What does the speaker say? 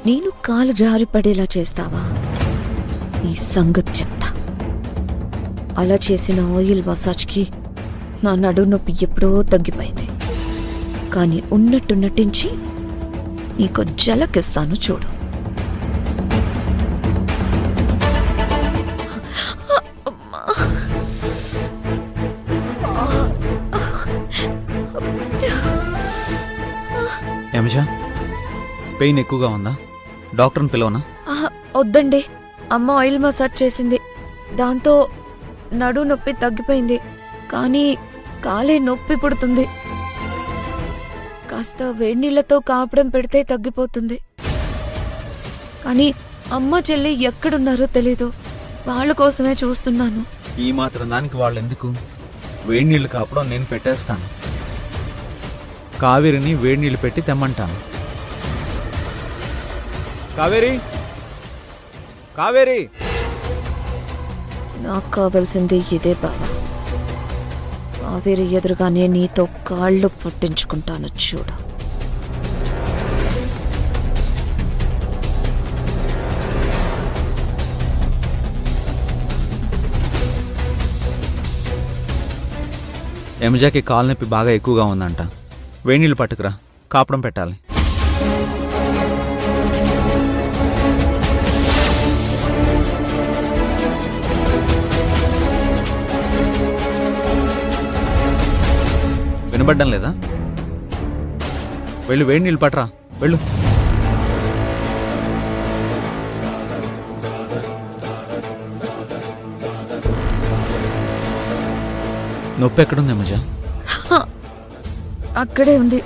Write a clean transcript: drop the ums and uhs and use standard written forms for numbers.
నేను కాలు జారి పడేలా చేస్తావా? ఈ సంగతి చెప్తా. అలా చేసిన ఆయిల్ మసాజ్కి నా నడుము నొప్పి ఎప్పుడో తగ్గిపోయింది. కానీ ఉన్నట్టు నటించి నీకు జలకిస్తాను చూడు. యమజా, పెయిన్ ఎక్కువగా ఉందా? డాక్టర్ని పిలవనా? వద్దండి, అమ్మ ఆయిల్ మసాజ్ చేసింది, దాంతో నడు నొప్పి తగ్గిపోయింది. కానీ కాలే నొప్పి పుడుతుంది. కాస్త వేడినీళ్లతో కాపడం పెడితే తగ్గిపోతుంది. కానీ అమ్మ చెల్లి ఎక్కడున్నారో తెలీదు. వాళ్ళ కోసమే చూస్తున్నాను. ఈ మాత్రం దానికి వాళ్ళు ఎందుకు? వేడి నీళ్లు కాపడం నేను పెట్టేస్తాను. కావేరిని వేడి నీళ్లు పెట్టి తెమ్మంటాను. కావేరి, కావేరి. నాకు కావాల్సింది ఇదే బావా. కావేరి ఎదురుగానే నీతో కాళ్ళు పుట్టించుకుంటాను చూడు. యమజాకి కాలు నొప్పి బాగా ఎక్కువగా ఉందంట. వేడి నీళ్ళు పట్టుకురా, కాపడం పెట్టాలి. వినబడ్డం లేదా? వెళ్ళు, వేడి నీళ్ళు పట్టరా, వెళ్ళు. నొప్పి ఎక్కడుంది యమజా? అక్కడే ఉంది.